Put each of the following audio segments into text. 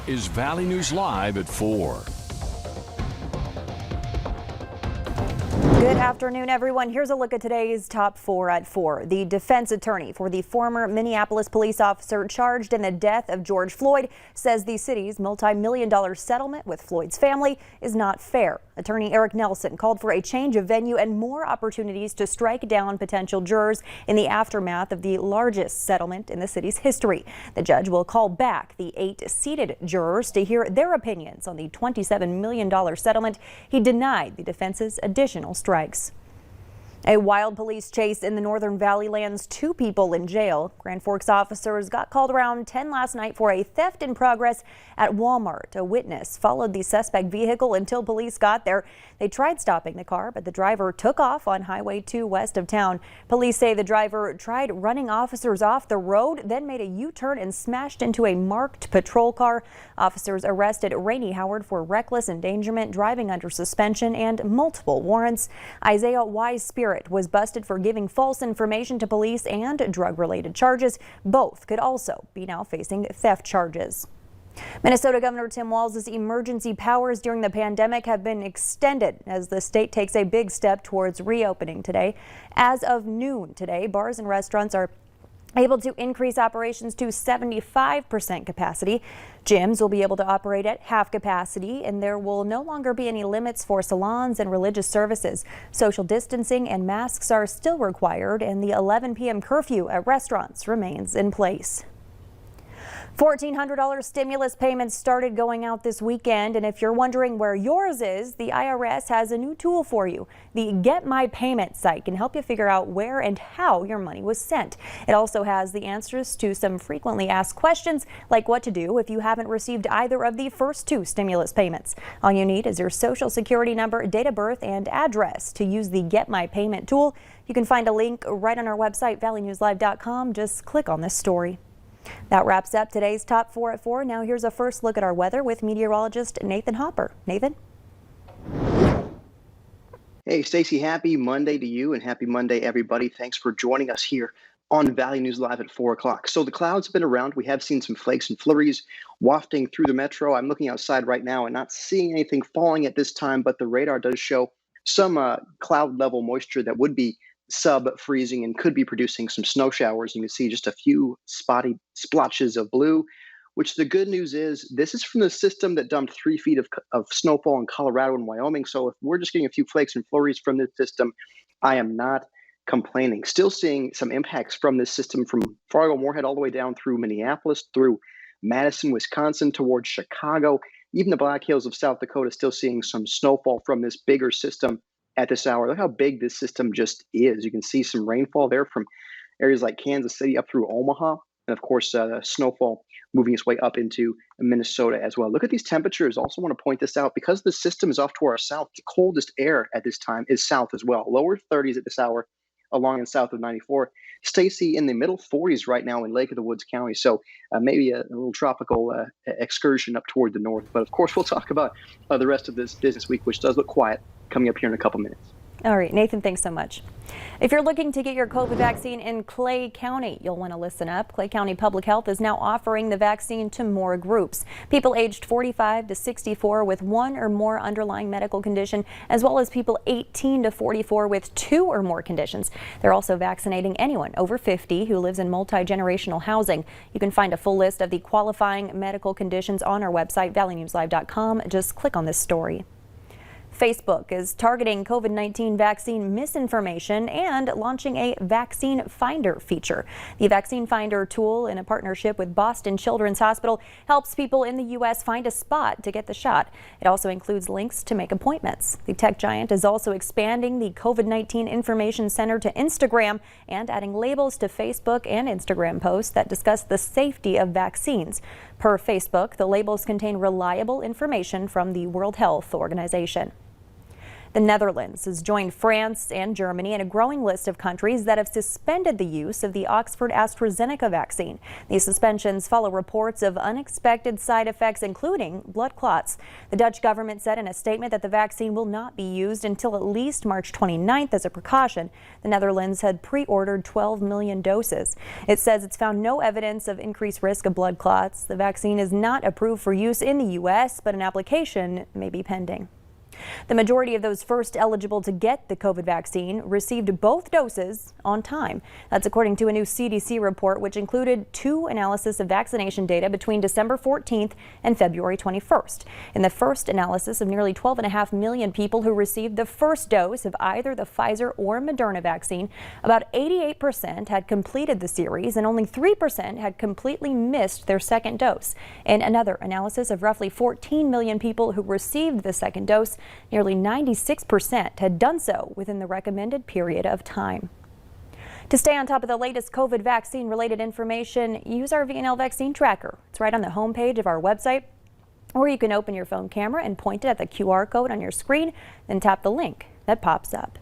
is Valley News Live at 4. Good afternoon, everyone. Here's a look at today's top 4 at 4. The defense attorney for the former Minneapolis police officer charged in the death of George Floyd says the city's multi-million-dollar settlement with Floyd's family is not fair. Attorney Eric Nelson called for a change of venue and more opportunities to strike down potential jurors in the aftermath of the largest settlement in the city's history. The judge will call back the 8 seated jurors to hear their opinions on the $27 million settlement. He denied the defense's additional strikes. A wild police chase in the Northern Valley lands 2 people in jail. Grand Forks officers got called around 10 last night for a theft in progress at Walmart. A witness followed the suspect vehicle until police got there. They tried stopping the car, but the driver took off on Highway 2 west of town. Police say the driver tried running officers off the road, then made a U-turn and smashed into a marked patrol car. Officers arrested Rainey Howard for reckless endangerment, driving under suspension, and multiple warrants. Isaiah Wise Spirit was busted for giving false information to police and drug-related charges. Both could also be now facing theft charges. Minnesota Governor Tim Walz's emergency powers during the pandemic have been extended as the state takes a big step towards reopening today. As of noon today, bars and restaurants are able to increase operations to 75% capacity. Gyms will be able to operate at half capacity, and there will no longer be any limits for salons and religious services. Social distancing and masks are still required, and the 11 p.m. curfew at restaurants remains in place. $1,400 stimulus payments started going out this weekend, and if you're wondering where yours is, the IRS has a new tool for you. The Get My Payment site can help you figure out where and how your money was sent. It also has the answers to some frequently asked questions, like what to do if you haven't received either of the first 2 stimulus payments. All you need is your social security number, date of birth, and address to use the Get My Payment tool. You can find a link right on our website, valleynewslive.com. Just click on this story. That wraps up today's top 4 at 4. Now here's a first look at our weather with meteorologist Nathan Hopper. Nathan? Hey, Stacy, happy Monday to you and happy Monday, everybody. Thanks for joining us here on Valley News Live at 4 o'clock. So the clouds have been around. We have seen some flakes and flurries wafting through the metro. I'm looking outside right now and not seeing anything falling at this time, but the radar does show some cloud level moisture that would be sub-freezing and could be producing some snow showers. You can see just a few spotty splotches of blue, which the good news is this is from the system that dumped 3 feet of snowfall in Colorado and Wyoming. So if we're just getting a few flakes and flurries from this system, I am not complaining. Still seeing some impacts from this system from Fargo-Moorhead all the way down through Minneapolis, through Madison, Wisconsin, towards Chicago. Even the Black Hills of South Dakota still seeing some snowfall from this bigger system at this hour. Look how big this system just is. You can see some rainfall there from areas like Kansas City up through Omaha. And of course, snowfall moving its way up into Minnesota as well. Look at these temperatures. Also want to point this out because the system is off to our south. The coldest air at this time is south as well. Lower 30s at this hour along and south of 94. Stacy, in the middle 40s right now in Lake of the Woods County. So maybe a little tropical excursion up toward the north. But of course, we'll talk about the rest of this business week, which does look quiet, coming up here in a couple minutes. All right, Nathan, thanks so much. If you're looking to get your COVID vaccine in Clay County, you'll want to listen up. Clay County Public Health is now offering the vaccine to more groups. People aged 45 to 64 with 1 or more underlying medical condition, as well as people 18 to 44 with 2 or more conditions. They're also vaccinating anyone over 50 who lives in multi-generational housing. You can find a full list of the qualifying medical conditions on our website, valleynewslive.com. Just click on this story. Facebook is targeting COVID-19 vaccine misinformation and launching a Vaccine Finder feature. The Vaccine Finder tool, in a partnership with Boston Children's Hospital, helps people in the U.S. find a spot to get the shot. It also includes links to make appointments. The tech giant is also expanding the COVID-19 Information Center to Instagram and adding labels to Facebook and Instagram posts that discuss the safety of vaccines. Per Facebook, the labels contain reliable information from the World Health Organization. The Netherlands has joined France and Germany in a growing list of countries that have suspended the use of the Oxford AstraZeneca vaccine. These suspensions follow reports of unexpected side effects, including blood clots. The Dutch government said in a statement that the vaccine will not be used until at least March 29th as a precaution. The Netherlands had pre-ordered 12 million doses. It says it's found no evidence of increased risk of blood clots. The vaccine is not approved for use in the U.S., but an application may be pending. The majority of those first eligible to get the COVID vaccine received both doses on time. That's according to a new CDC report, which included 2 analyses of vaccination data between December 14th and February 21st. In the first analysis of nearly 12.5 million people who received the first dose of either the Pfizer or Moderna vaccine, about 88% had completed the series and only 3% had completely missed their second dose. In another analysis of roughly 14 million people who received the second dose, nearly 96% had done so within the recommended period of time. To stay on top of the latest COVID vaccine-related information, use our VNL vaccine tracker. It's right on the homepage of our website, or you can open your phone camera and point it at the QR code on your screen, then tap the link that pops up.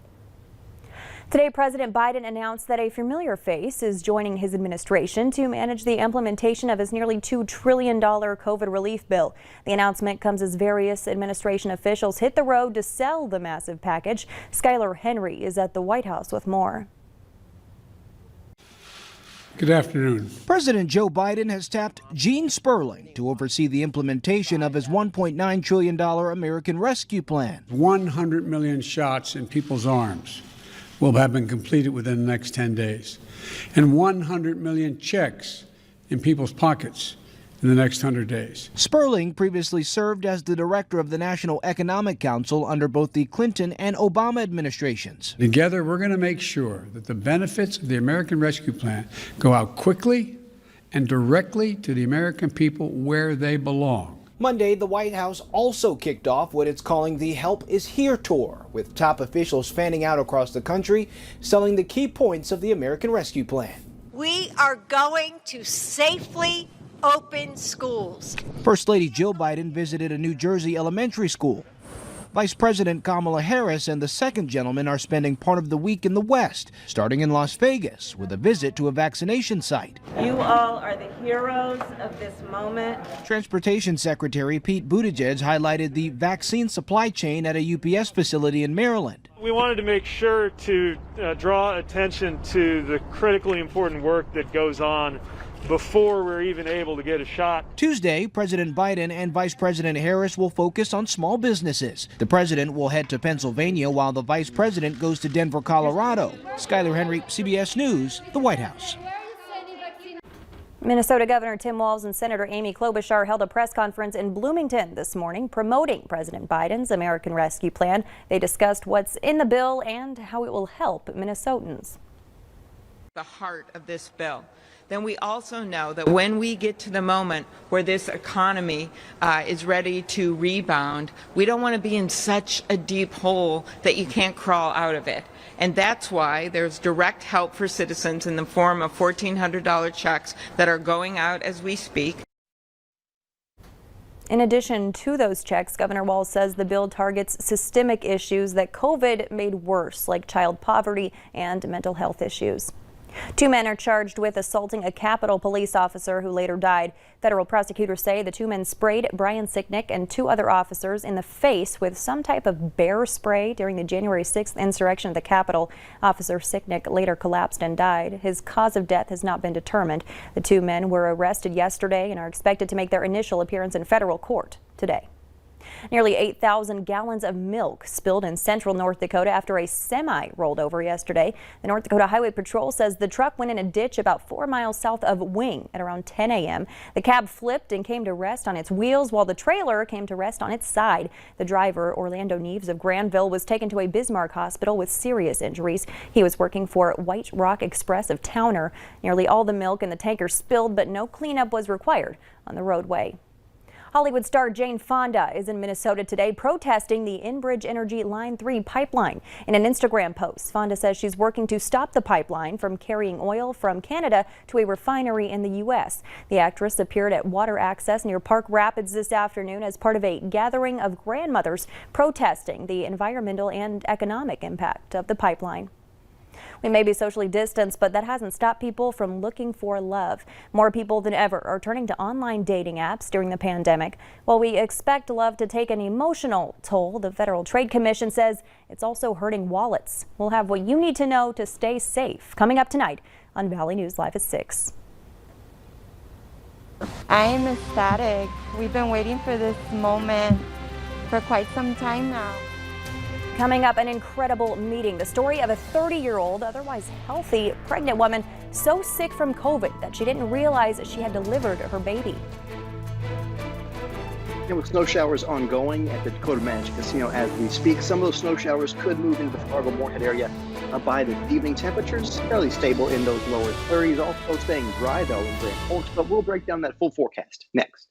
Today, President Biden announced that a familiar face is joining his administration to manage the implementation of his nearly $2 trillion COVID relief bill. The announcement comes as various administration officials hit the road to sell the massive package. Skylar Henry is at the White House with more. Good afternoon. President Joe Biden has tapped Gene Sperling to oversee the implementation of his $1.9 trillion American Rescue Plan. 100 million shots in people's arms will have been completed within the next 10 days, and 100 million checks in people's pockets in the next 100 days. Sperling previously served as the director of the National Economic Council under both the Clinton and Obama administrations. Together, we're going to make sure that the benefits of the American Rescue Plan go out quickly and directly to the American people where they belong. Monday, the White House also kicked off what it's calling the Help is Here tour, with top officials fanning out across the country, selling the key points of the American Rescue Plan. We are going to safely open schools. First Lady Jill Biden visited a New Jersey elementary school. Vice President Kamala Harris and the second gentleman are spending part of the week in the West, starting in Las Vegas with a visit to a vaccination site. You all are the heroes of this moment. Transportation Secretary Pete Buttigieg highlighted the vaccine supply chain at a UPS facility in Maryland. We wanted to make sure to draw attention to the critically important work that goes on before we're even able to get a shot. Tuesday, President Biden and Vice President Harris will focus on small businesses. The president will head to Pennsylvania while the vice president goes to Denver, Colorado. Skylar Henry, CBS News, the White House. Minnesota Governor Tim Walz and Senator Amy Klobuchar held a press conference in Bloomington this morning promoting President Biden's American Rescue Plan. They discussed what's in the bill and how it will help Minnesotans. The heart of this bill. Then we also know that when we get to the moment where this economy is ready to rebound, we don't want to be in such a deep hole that you can't crawl out of it. And that's why there's direct help for citizens in the form of $1,400 checks that are going out as we speak. In addition to those checks, Governor Walz says the bill targets systemic issues that COVID made worse, like child poverty and mental health issues. 2 men are charged with assaulting a Capitol police officer who later died. Federal prosecutors say the 2 men sprayed Brian Sicknick and 2 other officers in the face with some type of bear spray during the January 6th insurrection at the Capitol. Officer Sicknick later collapsed and died. His cause of death has not been determined. The 2 men were arrested yesterday and are expected to make their initial appearance in federal court today. Nearly 8,000 gallons of milk spilled in central North Dakota after a semi rolled over yesterday. The North Dakota Highway Patrol says the truck went in a ditch about 4 miles south of Wing at around 10 a.m. The cab flipped and came to rest on its wheels while the trailer came to rest on its side. The driver, Orlando Neves of Granville, was taken to a Bismarck hospital with serious injuries. He was working for White Rock Express of Towner. Nearly all the milk in the tanker spilled, but no cleanup was required on the roadway. Hollywood star Jane Fonda is in Minnesota today protesting the Enbridge Energy Line 3 pipeline. In an Instagram post, Fonda says she's working to stop the pipeline from carrying oil from Canada to a refinery in the U.S. The actress appeared at Water Access near Park Rapids this afternoon as part of a gathering of grandmothers protesting the environmental and economic impact of the pipeline. We may be socially distanced, but that hasn't stopped people from looking for love. More people than ever are turning to online dating apps during the pandemic. While we expect love to take an emotional toll, the Federal Trade Commission says it's also hurting wallets. We'll have what you need to know to stay safe coming up tonight on Valley News Live at 6. I am ecstatic. We've been waiting for this moment for quite some time now. Coming up, an incredible meeting. The story of a 30-year-old, otherwise healthy, pregnant woman so sick from COVID that she didn't realize she had delivered her baby. And with snow showers ongoing at the Dakota Magic Casino as we speak, some of those snow showers could move into the Fargo-Moorhead area by this evening. Temperatures fairly stable in those lower 30s, also staying dry though in Grand Forks, but we'll break down that full forecast next.